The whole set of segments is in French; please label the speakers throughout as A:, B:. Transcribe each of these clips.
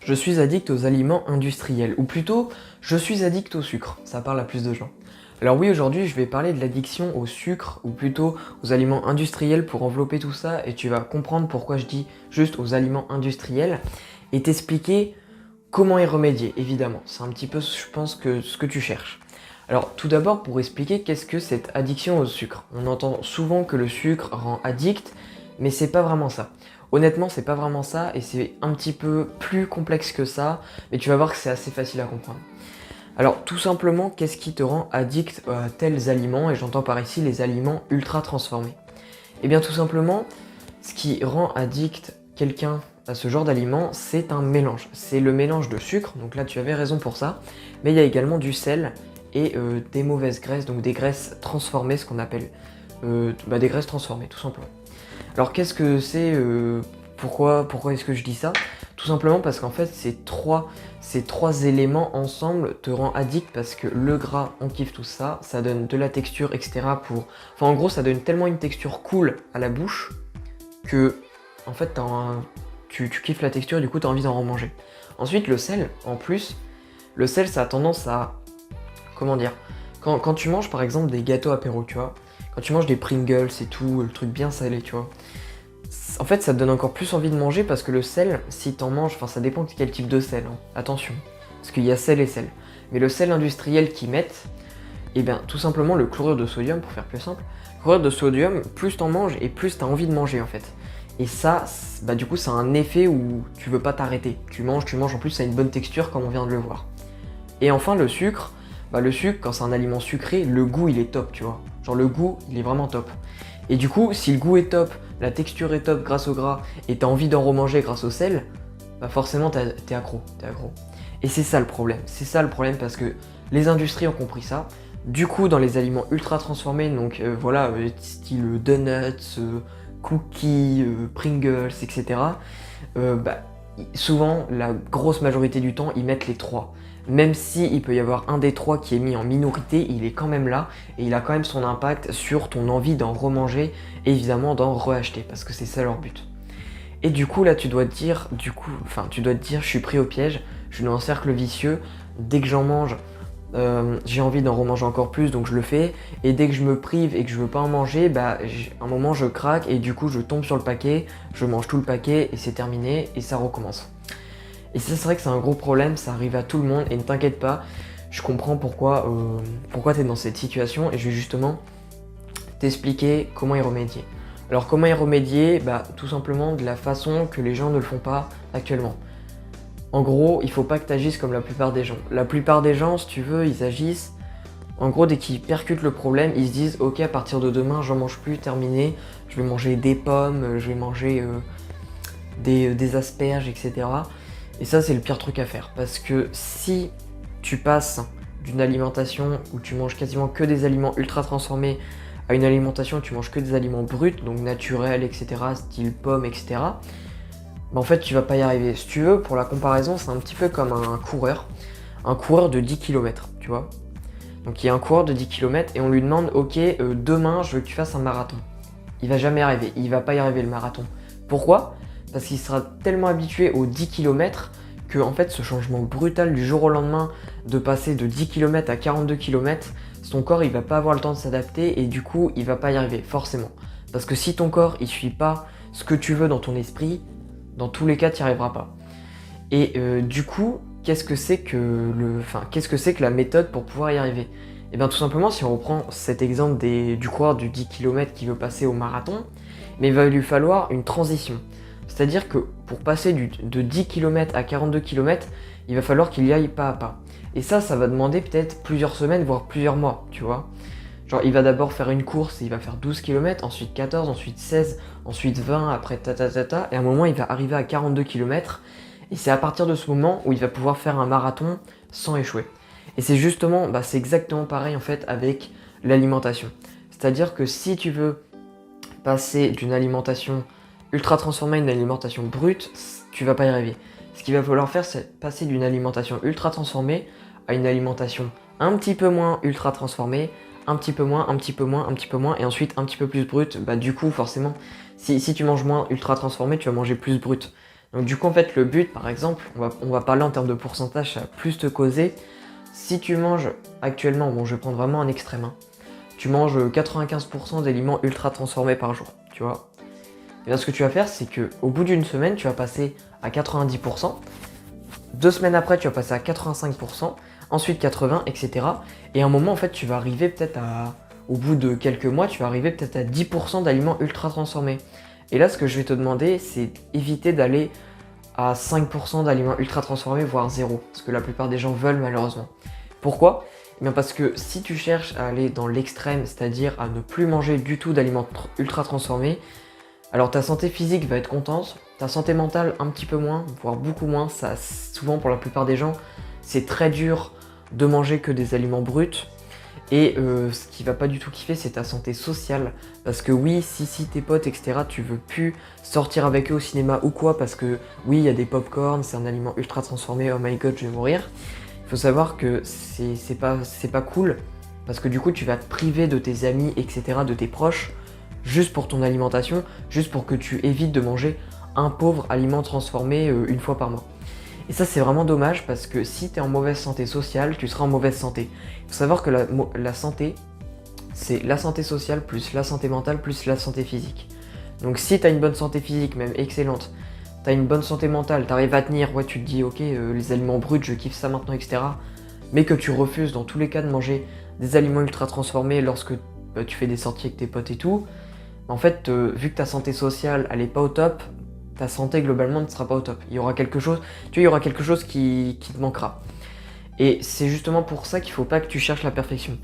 A: Je suis addict aux aliments industriels, ou plutôt, je suis addict au sucre, ça parle à plus de gens. Alors oui, aujourd'hui, je vais parler de l'addiction au sucre, ou plutôt aux aliments industriels pour envelopper tout ça, et tu vas comprendre pourquoi je dis juste aux aliments industriels, et t'expliquer comment y remédier, évidemment. C'est un petit peu, je pense, que ce que tu cherches. Alors, tout d'abord, pour expliquer qu'est-ce que cette addiction au sucre. On entend souvent que le sucre rend addict, mais c'est pas vraiment ça. Honnêtement, c'est pas vraiment ça, et c'est un petit peu plus complexe que ça, mais tu vas voir que c'est assez facile à comprendre. Alors, tout simplement, qu'est-ce qui te rend addict à tels aliments, et j'entends par ici les aliments ultra transformés? Eh bien, tout simplement, ce qui rend addict quelqu'un à ce genre d'aliment, c'est un mélange. C'est le mélange de sucre, donc là tu avais raison pour ça, mais il y a également du sel et des mauvaises graisses, donc des graisses transformées, ce qu'on appelle des graisses transformées, tout simplement. Alors qu'est-ce que c'est pourquoi est-ce que je dis ça? Tout simplement parce qu'en fait ces trois éléments ensemble te rend addict parce que le gras, on kiffe tout ça, ça donne de la texture, etc. Enfin en gros ça donne tellement une texture cool à la bouche que en fait tu kiffes la texture et du coup tu as envie d'en remanger. Ensuite le sel, en plus, le sel ça a tendance à... Comment dire? Quand tu manges par exemple des gâteaux apéro, tu vois, quand tu manges des Pringles et tout, le truc bien salé, tu vois, en fait ça te donne encore plus envie de manger parce que le sel, si t'en manges, enfin ça dépend de quel type de sel, hein, attention, parce qu'il y a sel et sel. Mais le sel industriel qu'ils mettent, et bien tout simplement le chlorure de sodium, pour faire plus simple, le chlorure de sodium, plus t'en manges et plus t'as envie de manger en fait. Et ça, bah du coup ça a un effet où tu veux pas t'arrêter. Tu manges, en plus ça a une bonne texture comme on vient de le voir. Et enfin le sucre, quand c'est un aliment sucré, le goût il est top, tu vois. Genre le goût il est vraiment top. Et du coup, si le goût est top, la texture est top grâce au gras, et t'as envie d'en remanger grâce au sel, bah forcément t'es accro, Et c'est ça le problème parce que les industries ont compris ça. Du coup, dans les aliments ultra transformés, donc style donuts, cookies, Pringles, etc. Souvent, la grosse majorité du temps, ils mettent les trois. Même si il peut y avoir un des trois qui est mis en minorité, il est quand même là et il a quand même son impact sur ton envie d'en remanger et évidemment d'en reacheter parce que c'est ça leur but. Et du coup là tu dois te dire, je suis pris au piège, je suis dans un cercle vicieux, dès que j'en mange, j'ai envie d'en remanger encore plus donc je le fais et dès que je me prive et que je veux pas en manger, à un moment je craque et du coup je tombe sur le paquet, je mange tout le paquet et c'est terminé et ça recommence. Et ça c'est vrai que c'est un gros problème, ça arrive à tout le monde et ne t'inquiète pas, je comprends pourquoi tu es dans cette situation et je vais justement t'expliquer comment y remédier. Alors comment y remédier? Tout simplement de la façon que les gens ne le font pas actuellement. En gros, il faut pas que tu agisses comme la plupart des gens. La plupart des gens, si tu veux, ils agissent, en gros dès qu'ils percutent le problème, ils se disent ok à partir de demain j'en mange plus, terminé, je vais manger des pommes, je vais manger des asperges, etc. Et ça c'est le pire truc à faire parce que si tu passes d'une alimentation où tu manges quasiment que des aliments ultra transformés à une alimentation où tu manges que des aliments bruts, donc naturels, etc., style pommes, etc., en fait tu vas pas y arriver. Si tu veux, pour la comparaison, c'est un petit peu comme un coureur de 10 km, tu vois. Donc il y a un coureur de 10 km et on lui demande ok demain je veux que tu fasses un marathon. Il va jamais arriver, il va pas y arriver le marathon. Pourquoi? Parce qu'il sera tellement habitué aux 10 km que en fait ce changement brutal du jour au lendemain de passer de 10 km à 42 km, son corps il va pas avoir le temps de s'adapter et du coup il va pas y arriver forcément. Parce que si ton corps il suit pas ce que tu veux dans ton esprit, dans tous les cas tu n'y arriveras pas. Et du coup, qu'est-ce que c'est que la méthode pour pouvoir y arriver? Et bien tout simplement si on reprend cet exemple du coureur du 10 km qui veut passer au marathon, mais il va lui falloir une transition. C'est-à-dire que pour passer de 10 km à 42 km, il va falloir qu'il y aille pas à pas. Et ça va demander peut-être plusieurs semaines, voire plusieurs mois, tu vois. Genre il va d'abord faire une course et il va faire 12 km, ensuite 14, ensuite 16, ensuite 20, après et à un moment il va arriver à 42 km. Et c'est à partir de ce moment où il va pouvoir faire un marathon sans échouer. Et c'est justement, c'est exactement pareil en fait avec l'alimentation. C'est-à-dire que si tu veux passer d'une alimentation ultra transformée à une alimentation brute, tu vas pas y arriver. Ce qu'il va falloir faire, c'est passer d'une alimentation ultra transformée à une alimentation un petit peu moins ultra transformée, un petit peu moins, un petit peu moins, un petit peu moins, et ensuite un petit peu plus brute. Du coup, forcément, si tu manges moins ultra transformé, tu vas manger plus brut. Donc du coup en fait le but par exemple, on va parler en termes de pourcentage, ça va plus te causer. Si tu manges actuellement, bon je vais prendre vraiment un extrême, hein, tu manges 95% d'aliments ultra transformés par jour, tu vois. Et bien ce que tu vas faire c'est que au bout d'une semaine tu vas passer à 90%, 2 semaines après tu vas passer à 85%, ensuite 80, etc. Et à un moment en fait tu vas arriver peut-être à, au bout de quelques mois, tu vas arriver peut-être à 10% d'aliments ultra transformés. Et là ce que je vais te demander c'est éviter d'aller à 5% d'aliments ultra transformés, voire zéro, ce que la plupart des gens veulent malheureusement. Pourquoi? Eh bien parce que si tu cherches à aller dans l'extrême, c'est-à-dire à ne plus manger du tout d'aliments ultra transformés, alors ta santé physique va être contente, ta santé mentale un petit peu moins, voire beaucoup moins. Ça, souvent pour la plupart des gens, c'est très dur de manger que des aliments bruts. Et ce qui va pas du tout kiffer, c'est ta santé sociale. Parce que oui, si tes potes, etc., tu veux plus sortir avec eux au cinéma ou quoi, parce que oui, il y a des pop-corn, c'est un aliment ultra transformé, oh my god, je vais mourir. Il faut savoir que c'est pas cool, parce que du coup, tu vas te priver de tes amis, etc., de tes proches, juste pour ton alimentation, juste pour que tu évites de manger un pauvre aliment transformé une fois par mois. Et ça c'est vraiment dommage parce que si tu es en mauvaise santé sociale, tu seras en mauvaise santé. Il faut savoir que la santé, c'est la santé sociale plus la santé mentale plus la santé physique. Donc si tu as une bonne santé physique, même excellente, tu as une bonne santé mentale, tu arrives à tenir, ouais tu te dis ok les aliments bruts je kiffe ça maintenant, etc. Mais que tu refuses dans tous les cas de manger des aliments ultra transformés lorsque tu fais des sorties avec tes potes et tout, en fait vu que ta santé sociale elle est pas au top, ta santé globalement ne sera pas au top. Il y aura quelque chose, tu vois, il y aura quelque chose qui te manquera. Et c'est justement pour ça qu'il faut pas que tu cherches la perfection.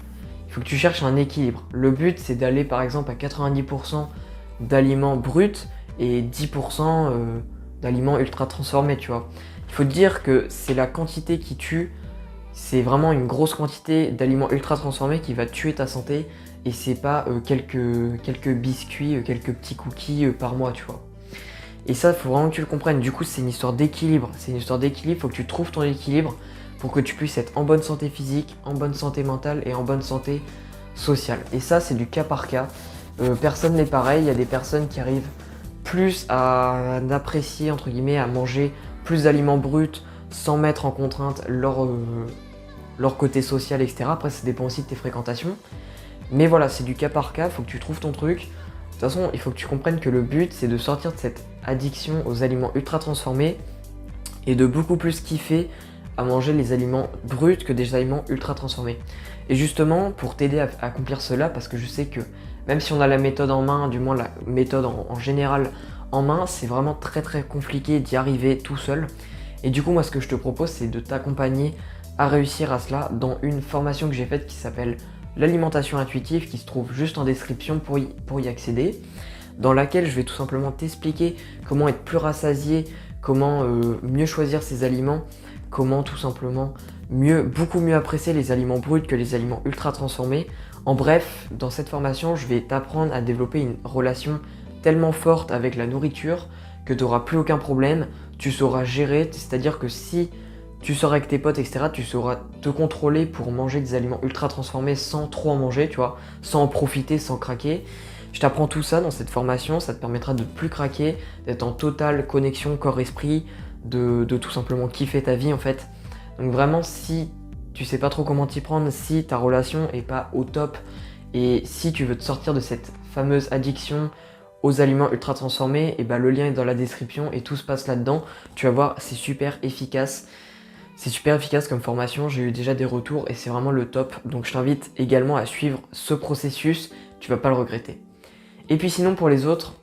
A: Il faut que tu cherches un équilibre. Le but c'est d'aller par exemple à 90% d'aliments bruts et 10% d'aliments ultra transformés, tu vois. Il faut te dire que c'est la quantité qui tue, c'est vraiment une grosse quantité d'aliments ultra transformés qui va tuer ta santé et c'est pas quelques biscuits, quelques petits cookies par mois, tu vois. Et ça, il faut vraiment que tu le comprennes. Du coup, c'est une histoire d'équilibre. C'est une histoire d'équilibre. Il faut que tu trouves ton équilibre pour que tu puisses être en bonne santé physique, en bonne santé mentale et en bonne santé sociale. Et ça, c'est du cas par cas. Personne n'est pareil. Il y a des personnes qui arrivent plus à apprécier, entre guillemets, à manger plus d'aliments bruts sans mettre en contrainte leur côté social, etc. Après, ça dépend aussi de tes fréquentations. Mais voilà, c'est du cas par cas. Il faut que tu trouves ton truc. De toute façon, il faut que tu comprennes que le but, c'est de sortir de cette addiction aux aliments ultra transformés et de beaucoup plus kiffer à manger les aliments bruts que des aliments ultra transformés. Et justement, pour t'aider à accomplir cela, parce que je sais que même si on a la méthode en main, du moins la méthode en général en main, c'est vraiment très très compliqué d'y arriver tout seul. Et du coup, moi, ce que je te propose, c'est de t'accompagner à réussir à cela dans une formation que j'ai faite qui s'appelle l'alimentation intuitive, qui se trouve juste en description pour y accéder, dans laquelle je vais tout simplement t'expliquer comment être plus rassasié, comment mieux choisir ses aliments, comment tout simplement beaucoup mieux apprécier les aliments bruts que les aliments ultra transformés. En bref, dans cette formation, je vais t'apprendre à développer une relation tellement forte avec la nourriture que tu n'auras plus aucun problème, tu sauras gérer, c'est-à-dire que si tu sors avec tes potes, etc., tu sauras te contrôler pour manger des aliments ultra transformés sans trop en manger, tu vois, sans en profiter, sans craquer. Je t'apprends tout ça dans cette formation, ça te permettra de ne plus craquer, d'être en totale connexion corps-esprit, de tout simplement kiffer ta vie en fait. Donc vraiment, si tu sais pas trop comment t'y prendre, si ta relation est pas au top, et si tu veux te sortir de cette fameuse addiction aux aliments ultra transformés, et bah le lien est dans la description et tout se passe là-dedans. Tu vas voir, c'est super efficace. C'est super efficace comme formation, j'ai eu déjà des retours et c'est vraiment le top. Donc je t'invite également à suivre ce processus, tu vas pas le regretter. Et puis sinon pour les autres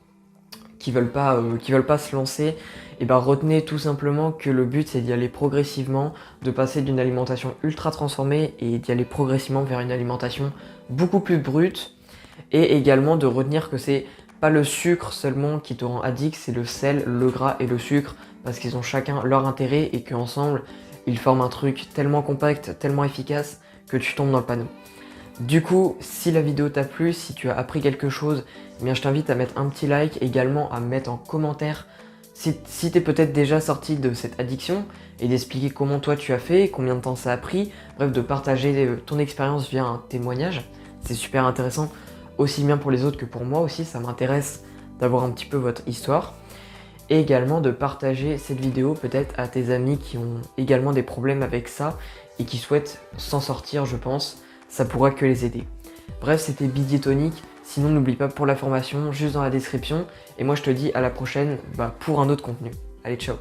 A: qui veulent pas se lancer, et ben retenez tout simplement que le but c'est d'y aller progressivement, de passer d'une alimentation ultra transformée et d'y aller progressivement vers une alimentation beaucoup plus brute. Et également de retenir que c'est pas le sucre seulement qui te rend addict, c'est le sel, le gras et le sucre, parce qu'ils ont chacun leur intérêt et qu'ensemble, ils forment un truc tellement compact, tellement efficace que tu tombes dans le panneau. Du coup, si la vidéo t'a plu, si tu as appris quelque chose, eh bien je t'invite à mettre un petit like, également à mettre en commentaire si t'es peut-être déjà sorti de cette addiction et d'expliquer comment toi tu as fait, combien de temps ça a pris, bref de partager ton expérience via un témoignage. C'est super intéressant, aussi bien pour les autres que pour moi aussi, ça m'intéresse d'avoir un petit peu votre histoire. et également de partager cette vidéo peut-être à tes amis qui ont également des problèmes avec ça et qui souhaitent s'en sortir, je pense, ça pourra que les aider. Bref, c'était Bidi Tonic, sinon n'oublie pas pour la formation, juste dans la description, et moi je te dis à la prochaine pour un autre contenu. Allez, ciao!